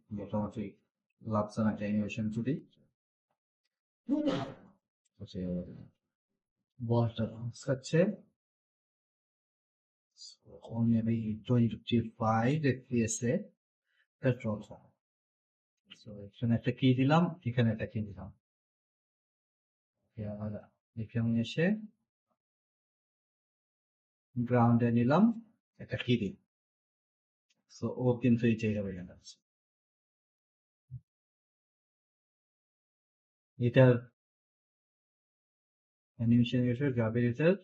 মোটামুটি লাভসান একটা অ্যানিমেশন যদি বলটা হচ্ছে maybe 25 fps এ পেট্রোল। সো এখানে একটা কি দিলাম, এখানে একটা কি দিলাম, এখানে এসে গ্রাউন্ডে নিলাম একটা কি দিই। সো ও কিন্তু এই জায়গায় বেড়ে যাচ্ছে। এটার অ্যানিমেশন গ্রাভিটের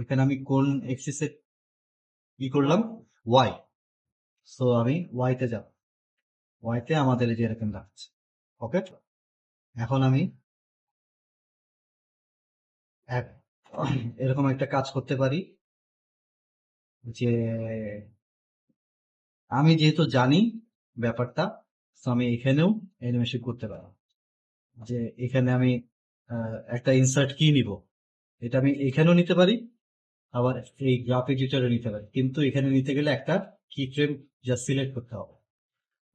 এখানে আমি কোন এক্সিসে কি করলাম, ওয়াই। সো আমি ওয়াইতে যাব, ওয়াইতে আমাদের এই যে এরকম লাগছে। ওকে, এখন আমি এরকম একটা কাজ করতে পারি যে আমি যেহেতু জানি ব্যাপারটা, তো আমি এখানেও অ্যানিমেশন করতে পারি। যে এখানে আমি একটা ইনসার্ট কি নিব, এটা আমি এখানেও নিতে পারি, আবার এই গ্রাফিক এডিটরে নিতে পারি, কিন্তু এখানে নিতে গেলে একটা কি ফ্রেম যা সিলেক্ট করতে হবে,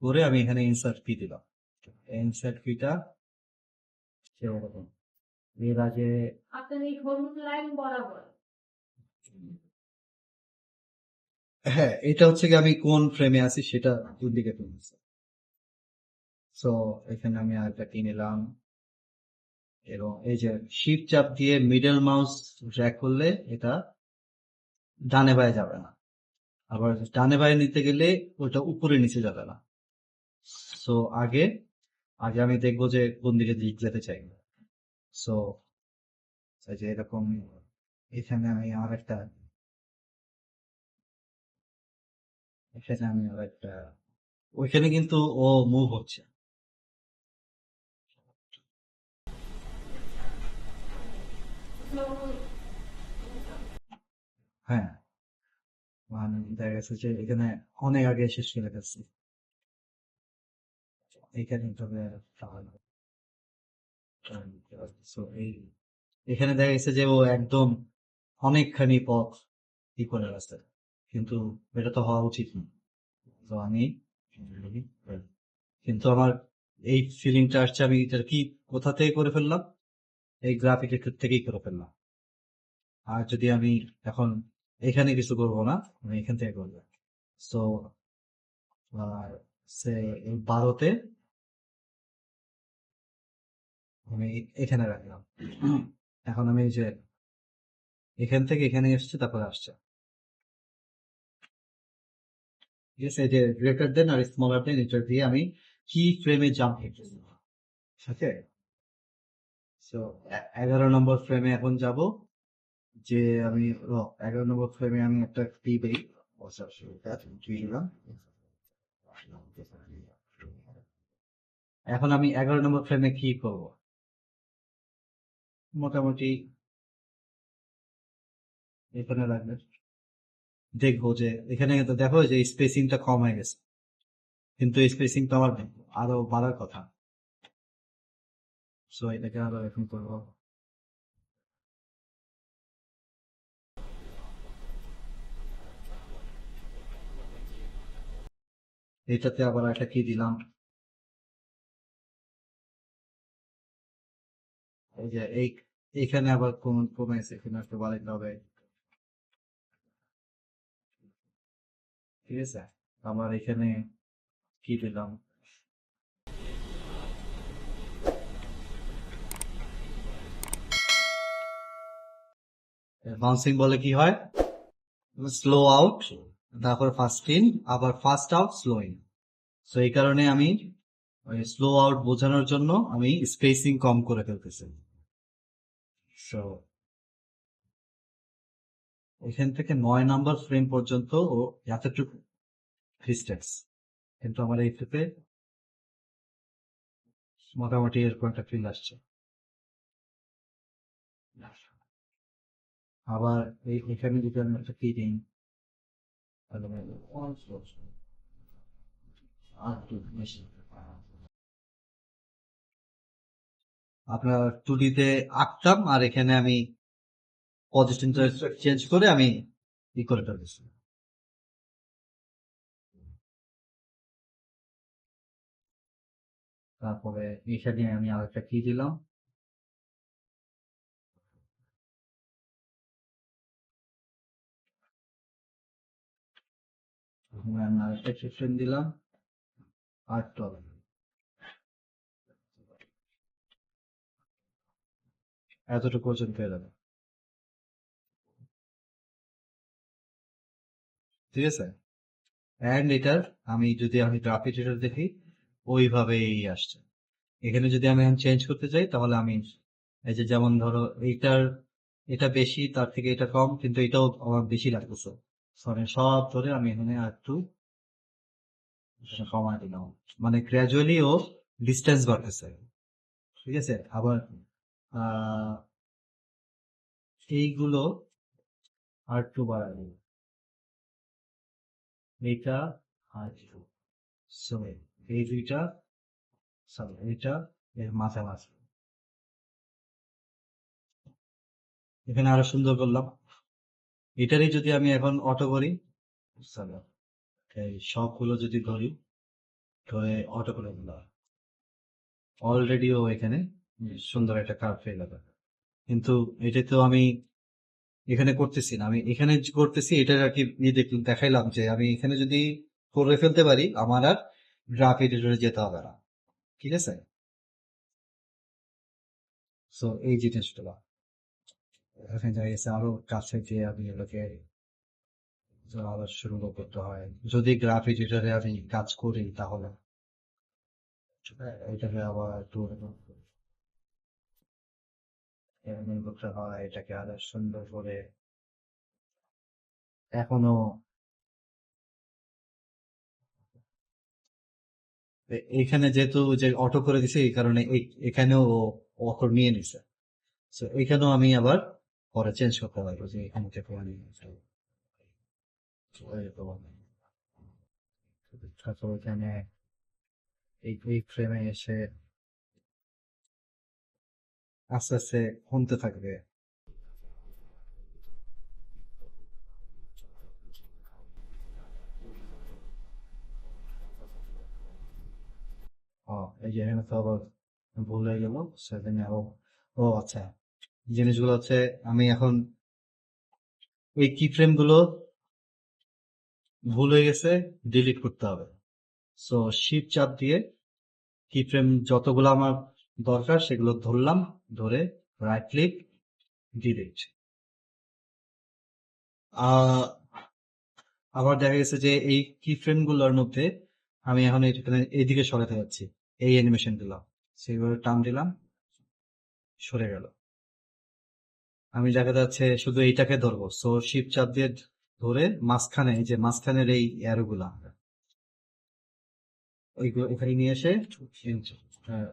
করে আমি এখানে ইনসার্ট কি দিলাম। ইনসার্ট কিটা সেরকম এর আগে আপনার এই হলুদ লাইন বরাবর। হ্যাঁ, এটা হচ্ছে কি আমি কোন ফ্রেমে আছি সেটা ইন্ডিকেট করতেছে। সো এখানে আমি আরেকটা কি নিলাম, এবং এই যে শিফট চাপ দিয়ে মিডল মাউস ড্র্যাগ করলে এটা ডানে বায়ে যাবে না, আবার ডানে বায়ে নিতে গেলে ওটা উপরে নিচে যাবে না। সো আগে আগে আমি দেখবো যে কোন দিকে দিক যেতে চাই। সো যে এরকম এখানে আমি আর একটা এখানে আমি আর একটা ওইখানে কিন্তু ও মুভ হচ্ছে। হ্যাঁ, মানে দেখা গেছে যে এখানে অনেক আগে শেষ করে গেছে, এখানে তবে so এখানে দেখা গেছে যে ও একদম অনেকখানি পথ ই করে গেছে, কিন্তু এটা তো হওয়া উচিত না। তো আমি কিন্তু আমার এই ফিলিংটা আসছে আমি এটা কি কোথা থেকে করে ফেললাম, এই গ্রাফিক থেকেই করে ফেললাম। আর যদি আমি এখন এখানে কিছু করব না, আমি এখান থেকে করবো। সো সে 12-তে আমি এখানে রাখলাম। এখন আমি এই যে এখান থেকে এখানে এসছে, তারপরে আসছে, ঠিক আছে। এই যে গ্রেটার দেন আর স্মলার দেন, এটা দিয়ে আমি কি ফ্রেমে জাম্প করতেছি। ওকে, সো 11 নম্বর ফ্রেমে এখন যাব, যে আমি 11 নম্বর ফ্রেমে আমি একটা কি দেই, এখন আমি 11 নম্বর ফ্রেমে কি করব, মোটামুটি এখানে রাখবে, দেখবো যে এখানে তো দেখো যে স্পেসিংটা কম হয়ে গেছে, কিন্তু স্পেসিং তো আমার আরো বাড়ার কথা। সো এটাকে আরো এখন করবো, এটাতে আবার একটা কি দিলাম, এই যে এইখানে আবার কমেছে, এখানে একটু বাড়াইতে হবে, ঠিক আছে। আবার এখানে কি দিলাম, বাউন্সিং বলে কি হয়, স্লো আউট, তারপর ফাস্ট ইন, আবার ফাস্ট আউট, স্লো ইন। তো এই কারণে আমি স্লো আউট বোঝানোর জন্য আমি স্পেসিং কম করে ফেলতেছি। সো এখান থেকে 9 নম্বর ফ্রেম পর্যন্ত ও এতটুকু ডিস্টেন্স, কিন্তু আমার এই ফ্লিপে মোটামুটি এরকম একটা ফিল আসছে। আবার এখানে যদি আমি একটা কি দিই, আপনার 2D-তে আঁকতাম, আর এখানে আমি পজিশনটা চেঞ্জ করে আমি ই করে ফেলেছি। তারপরে এখানে আমি আরেকটা কি দিলাম, আমি আরেকটা সেকশন দিলাম, আর টপ এতটুকু পর্যন্ত পেয়ে যাবে। ঠিক আছে, অ্যান্ড এটার আমি গ্রাফিক এডিটর দেখি ওইভাবেই আসছে। এখানে যদি আমি এখন চেঞ্জ করতে চাই তাহলে আমি এই যে যেমন ধরো এটা বেশি, তার থেকে এটা কম, কিন্তু এটাও আমার বেশি লাগতেছে, সরি সব ধরে আমি এখানে আর একটু কমায় দিলাম, মানে গ্র্যাজুয়ালি ও ডিস্টেন্স বাড়তেছে। ঠিক আছে, আবার আহ এইগুলো আর একটু বাড়াই দিই, এইটা আর একটু, so এই দুইটা, সরি এইটা এর মাঝামাঝি, এখানে আরো সুন্দর করলাম। এটারই যদি আমি এখন অটো করি, চলো এই সবগুলো যদি ধরি, ধরে অটো করে দিলাম, অলরেডি ও এখানে সুন্দর একটা কার্ভ পেয়ে যাবে। কিন্তু এটা তো আমি এখানে করতেছি না, আমি এখানে যে করতেছি এটা আর কি দেখাইলাম যে আমি এখানে যদি করে ফেলতে পারি আমার আর গ্রাফ এডিটরে যেতে হবে না। ঠিক আছে, সো এই জিনিসগুলো এখানে দেখা গেছে আরো কাছে গিয়ে আমি এগুলোকে আবার শুরু করতে হয়। যদি গ্রাফ এডিটরে আমি কাজ করি তাহলে এটাকে আবার একটু করতে হয়, এটাকে আরো সুন্দর করে এখনো এইখানে যেহেতু যে অটো করে দিছে এই কারণে এখানেও অটো নিয়ে নিছে। তো এখানেও আমি আবার পরে চেঞ্জ করতে পারবো যে এখান থেকে আমি তারপর এখানে এই ফ্রেমে এসে আস্তে আস্তে কমতে থাকবে। ও, এই যে এখানে তো আবার ভুল হয়ে গেল, সেখানে ও আচ্ছা, জিনিসগুলো হচ্ছে আমি এখন এই কি ফ্রেম গুলো ভুল হয়ে গেছে, ডিলিট করতে হবে। সো শিফট চাপ দিয়ে কি ফ্রেম যতগুলো আমার দরকার সেগুলো ধরলাম, ধরে রাইট ক্লিক, ডিলিট। আবার দেখা গেছে যে এই কি ফ্রেম গুলোর মধ্যে আমি এখন এখানে এইদিকে সরাতে যাচ্ছি, এই অ্যানিমেশন গুলো সেগুলো টান দিলাম, সরে গেল। আমি দেখা যাচ্ছে শুধু এইটাকে ধরবো, সো শিফট চাপ দিয়ে ধরে মাঝখানে, এই যে মাঝখানের এই অ্যারো গুলা ওইগুলো এখানে নিয়ে এসে আহ,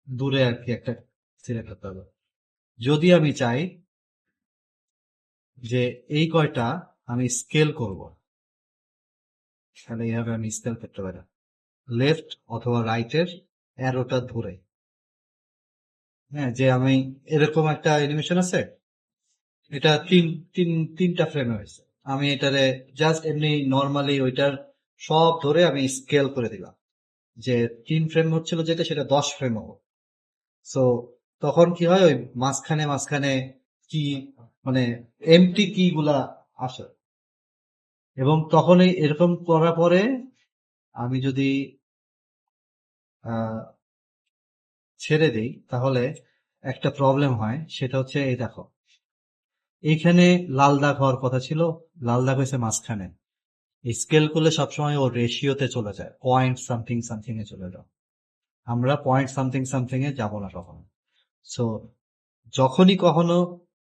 দূরে আর কি একটা সিলেক্ট করতে হবে। যদি আমি চাই যে এই কয়টা আমি স্কেল করব, তাহলে এইভাবে আমি স্কেল করতে পারি, লেফট অথবা রাইটের অ্যারোটা ধরে। হ্যাঁ, যে আমি এরকম একটা অ্যানিমেশন আছে, এটা তিনটা ফ্রেমে হয়েছে, আমি এটারে জাস্ট এমনি নর্মালি ওইটার সব ধরে আমি স্কেল করে দিলাম, যে 3 ফ্রেম হচ্ছিল যেটা সেটা 10 ফ্রেম হবে। সো তখন কি হয়, ওই মাঝখানে মাঝখানে কি, মানে এমটি কি গুলা আসে, এবং তখনই এরকম করার পরে আমি যদি আহ ছেড়ে দিই তাহলে একটা প্রবলেম হয়, সেটা হচ্ছে এই দেখো এইখানে লাল দাগ হওয়ার কথা ছিল, লাল দাগ হয়েছে মাঝখানে। স্কেল করলে সবসময় ও রেশিওতে চলে যায়, পয়েন্ট সামথিং সামথিং এ চলে যায়, আমরা পয়েন্ট সামথিং সামথিং এ যাবো না কখনো। সো যখনই কখনো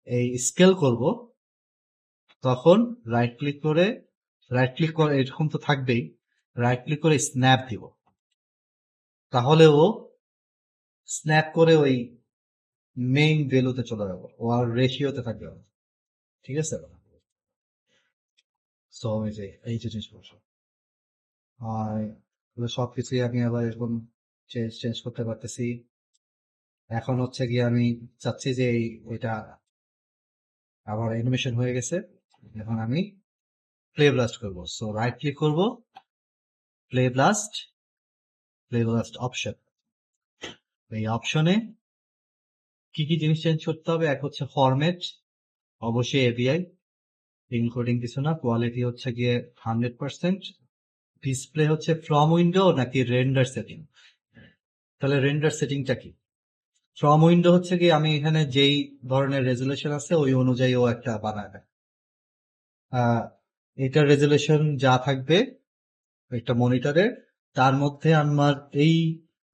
এই স্কেল করব তখন রাইট ক্লিক করে এরকম তো থাকবেই, রাইট ক্লিক করে স্ন্যাপ দিব, তাহলে ও স্ন্যাপ করে ওই মেইন ভ্যালুতে চলে যাবো, ও আর রেশিওতে থাকবে না। ঠিক আছে, সো এই যে জিনিস বলছো, আর এগুলো সবকিছুই আমি আবার এরকম চেঞ্জ চেঞ্জ করতে পারতেছি। এখন হচ্ছে গিয়ে আমি চাচ্ছি যে এটা আমার অ্যানিমেশন হয়ে গেছে, এখন আমি প্লে ব্লাস্ট করবো, সো রাইট ক্লিক করবো, play blast, play blast option, এই অপশনে কি কি জিনিস চেঞ্জ করতে হবে? এক হচ্ছে ফরম্যাট, অবশ্যই এপিআই, ইনক্লুডিং কিছু না। কোয়ালিটি হচ্ছে গিয়ে 100%। ডিসপ্লে হচ্ছে ফ্রম উইন্ডো নাকি রেন্ডার সেটিং? তাহলে রেন্ডার সেটিংটা কি? ফ্রম উইন্ডো হচ্ছে কি আমি এখানে যেই ধরনের রেজুলেশন আছে ওই অনুযায়ী ও একটা বানায় দেয়। এটার রেজুলেশন যা থাকবে একটা মনিটরের, তার মধ্যে আমার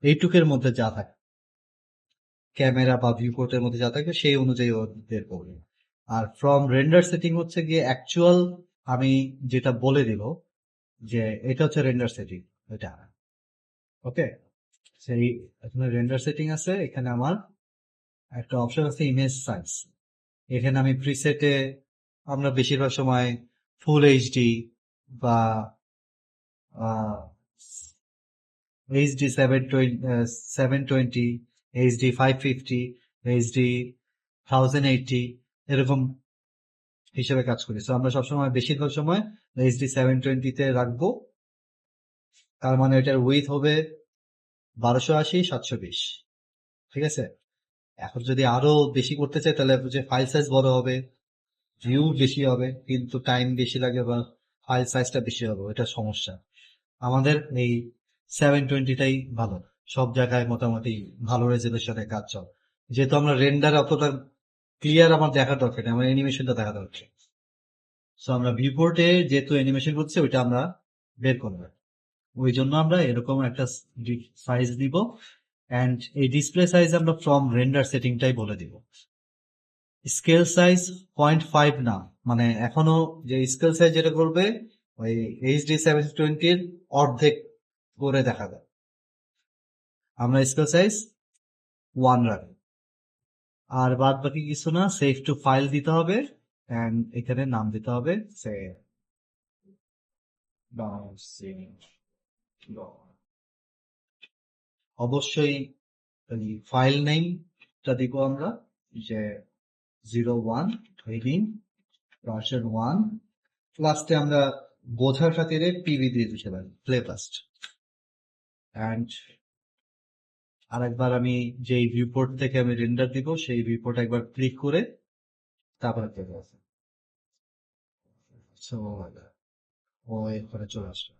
এইটুকের মধ্যে যা থাকে, ক্যামেরা বা ভিউ পোর্টের মধ্যে যা থাকে সেই অনুযায়ী ও বের করবে। আর ফ্রম রেন্ডার সেটিং হচ্ছে গিয়ে অ্যাকচুয়াল আমি যেটা বলে দিব যে এটা হচ্ছে রেন্ডার সেটিং, এটা। ওকে, সেই এখানে রেন্ডার সেটিং আছে। এখানে আমার একটা অপশন আছে ইমেজ সাইজ। এখানে আমি প্রিসেটে আমরা বেশিরভাগ সময় ফুল এইচডি বা এইচডি 720, এইচডি 550, এইচডি 1080 এরকম হিসেবে কাজ করি। তো আমরা সবসময় বেশিরভাগ সময় এইচডি 720 তে রাখবো। তার মানে এটার উইথ হবে 1280 720। ঠিক আছে, এখন যদি আরো বেশি করতে চাই তাহলে যে ফাইল সাইজ বড় হবে, ভিউ বেশি হবে, কিন্তু টাইম বেশি লাগে বা ফাইল সাইজটা বেশি হবে, এটা সমস্যা। আমাদের এই 720টাই ভালো, সব জায়গায় মোটামুটি ভালো রেজলিউশনে কাজ চলে। যেহেতু আমরা রেন্ডার অতটা ক্লিয়ার আমার দেখা দরকার নেই, আমার অ্যানিমেশনটা দেখা দরকার। সো আমরা ভিউপোর্টে যেহেতু অ্যানিমেশন করছি ওইটা আমরা বের করবো, ওই জন্য আমরা এরকম একটা সাইজ দিব। অ্যান্ড এই ডিসপ্লে সাইজ আমরা ফ্রম রেন্ডার সেটিংটাই বলে দিব। স্কেল সাইজ 0.5 না, মানে এখনো যে স্কেল সাইজ যেটা করবে ওই এইচডি 720-র অর্ধেক করে দেখা যায়। আমরা স্কেল সাইজ 1 রাখবো। আর বাদ বাকি কিছু না, সেভ টু ফাইল দিতে হবে এন্ড এখানে নাম দিতে হবে সে অবশ্যই ফাইল নেমটা দিব আমরা যে 01 ট্রেনিং ভার্সন 1। লাস্টে আমরা বোঝার খাতিরে পিভি দিয়ে দিতে পারি, প্লে ফাস্ট। অ্যান্ড আরেকবার আমি যেই ভিউপোর্ট থেকে আমি রেন্ডার দিব সেই ভিউপোর্ট একবার ক্লিক করে তারপরে চলে আসে। সো ও এরপরে চলে আসবে।